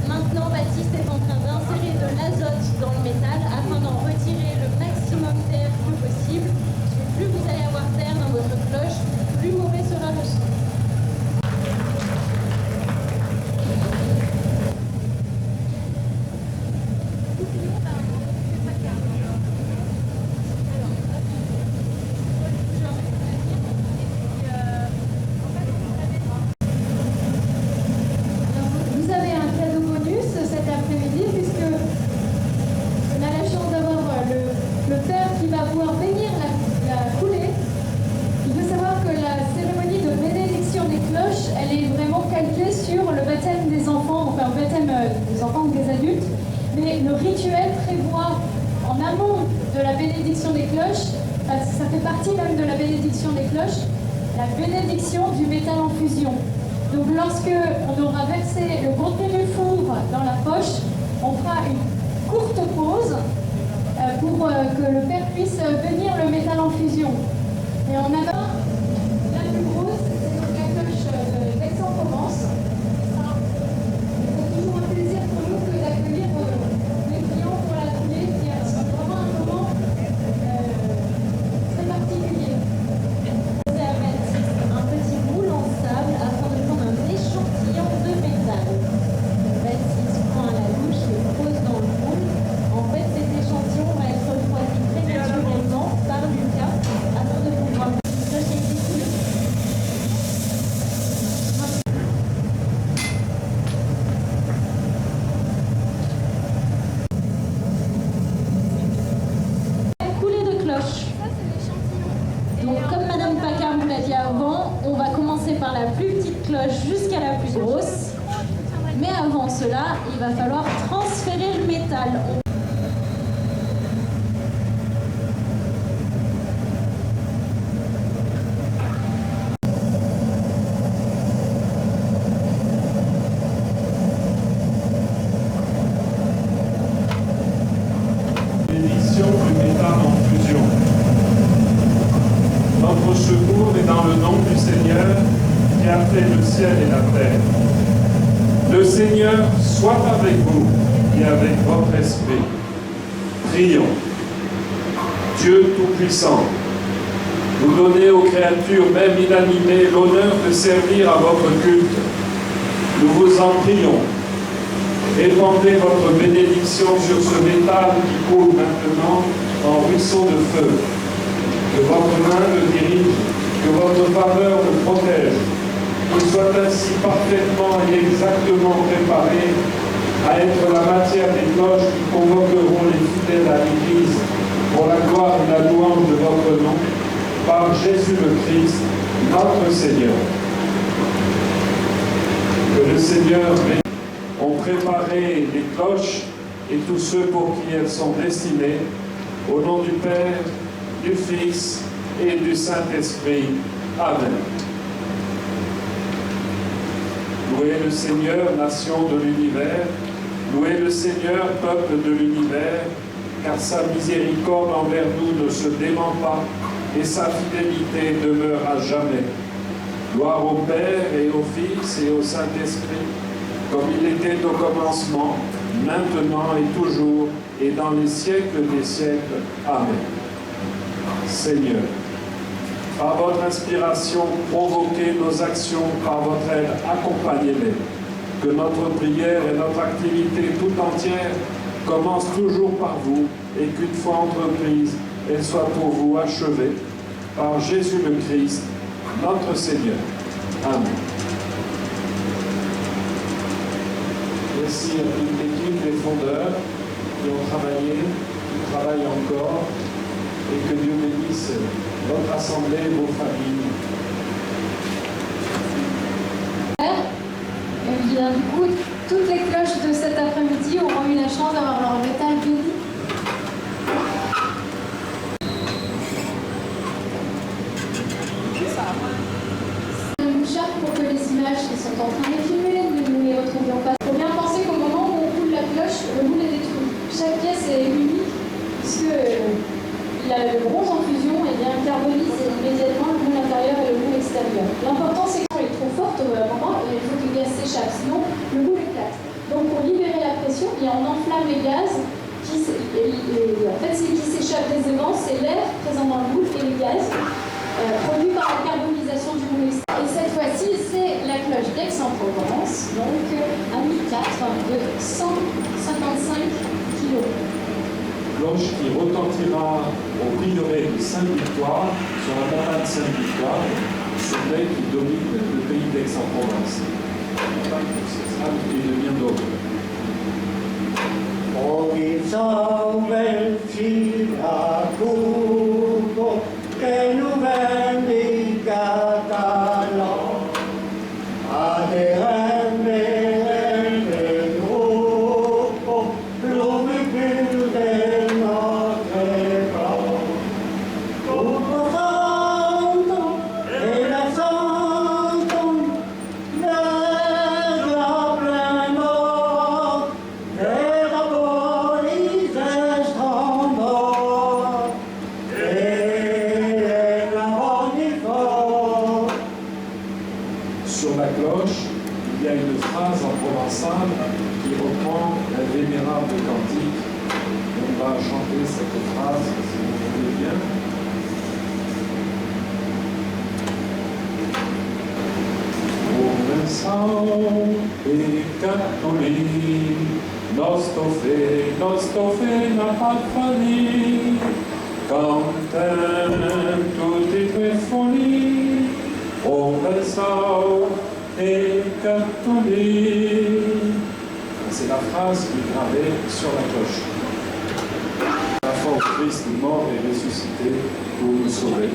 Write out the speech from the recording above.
Maintenant, Baptiste est en train d'insérer de l'azote dans le métal afin d'en retirer le maximum d'air que possible. Parce que plus vous allez avoir d'air dans votre cloche, plus mauvais sera le son. Elle est vraiment calquée sur le baptême des enfants, enfin le baptême des enfants ou des adultes, mais le rituel prévoit en amont de la bénédiction des cloches, ça fait partie même de la bénédiction des cloches, la bénédiction du métal en fusion. Donc lorsque on aura versé le contenu du four dans la poche, on fera une courte pause pour que le père puisse bénir le métal en fusion. Et en avant, la plus grosse, Aix-en-Provence. C'est toujours un plaisir pour nous que d'accueillir les clients pour la foulée, qui est vraiment un moment très particulier. C'est à Baptiste un petit moule en sable afin de prendre un échantillon de métal. Baptiste prend à la louche et pose dans le moule. En fait, cet échantillon va être refroidi prématurément par Lucas afin de pouvoir donc, comme Madame Paccard vous l'a dit avant, on va commencer par la plus petite cloche jusqu'à la plus grosse. Mais avant cela, il va falloir transférer le métal. Bénédiction du métal en fusion. Notre secours est dans le nom du Seigneur qui a fait le ciel et la terre. Le Seigneur soit avec vous et avec votre esprit. Prions. Dieu Tout-Puissant, vous donnez aux créatures, même inanimées, l'honneur de servir à votre culte. Nous vous en prions. Répandez votre bénédiction sur ce métal qui coule maintenant en ruisseau de feu. Que votre main le dirige, que votre faveur le protège, qu'il soit ainsi parfaitement et exactement préparé à être la matière des cloches qui convoqueront les fidèles à l'Église pour la gloire et la louange de votre nom, par Jésus le Christ, notre Seigneur. Que le Seigneur ont préparé les cloches et tous ceux pour qui elles sont destinées, au nom du Père, du Fils et du Saint-Esprit. Amen. Louez le Seigneur, nation de l'univers, louez le Seigneur, peuple de l'univers, car sa miséricorde envers nous ne se dément pas et sa fidélité demeure à jamais. Gloire au Père et au Fils et au Saint-Esprit, comme il était au commencement, maintenant et toujours, et dans les siècles des siècles. Amen. Seigneur, par votre inspiration, provoquez nos actions, par votre aide, accompagnez-les. Que notre prière et notre activité tout entière commence toujours par vous, et qu'une fois entreprise, elle soit pour vous achevée, par Jésus le Christ, notre Seigneur. Amen. Merci à toute l'équipe des fondeurs qui ont travaillé, qui travaillent encore, et que Dieu bénisse votre assemblée et vos familles. Et bien, du coup, toutes les cloches de cet après-midi auront eu la chance d'avoir leur métal béni. Une charte pour que les images qui sont en train de filmer, nous ne les retrouvions pas. Il faut bien penser qu'au moment où on roule la cloche, le moule est détruit. Chaque pièce est unique, puisque le bronze en fusion carbonise immédiatement le moule intérieur et le moule extérieur. L'important, c'est qu'on est trop forte au moment et il faut que le gaz s'échappe, sinon le moule éclate. Donc pour libérer la pression, on enflamme les gaz. En fait, ce qui s'échappe des évents, c'est l'air présent dans le moule et les gaz produits par la carbonisation du moule extérieur. Et cette fois-ci, c'est la cloche d'Aix-en-Provence, donc à 1004 de 155 kg. Cloche qui retentira au prieuré de Sainte-Victoire, sur la montagne Sainte-Victoire, celle qui domine le pays d'Aix-en-Provence. C'est ça, et de bien d'autres. Que nous bendiga talent, a des rêves gros, l'oubli de notre écran. Tout portant et la santon, le grand plein mort, les rapports, les estrambos. Sur la cloche, il y a une phrase en provençal qui reprend la vénérable cantique. On va chanter cette phrase, si vous voulez bien. Comenzao peccatuli, nostofe na patfali, cantem tutti tue foli, comenzao peccatuli. C'est la phrase qui est gravée sur la cloche. La foi au Christ mort et ressuscité pour nous sauver.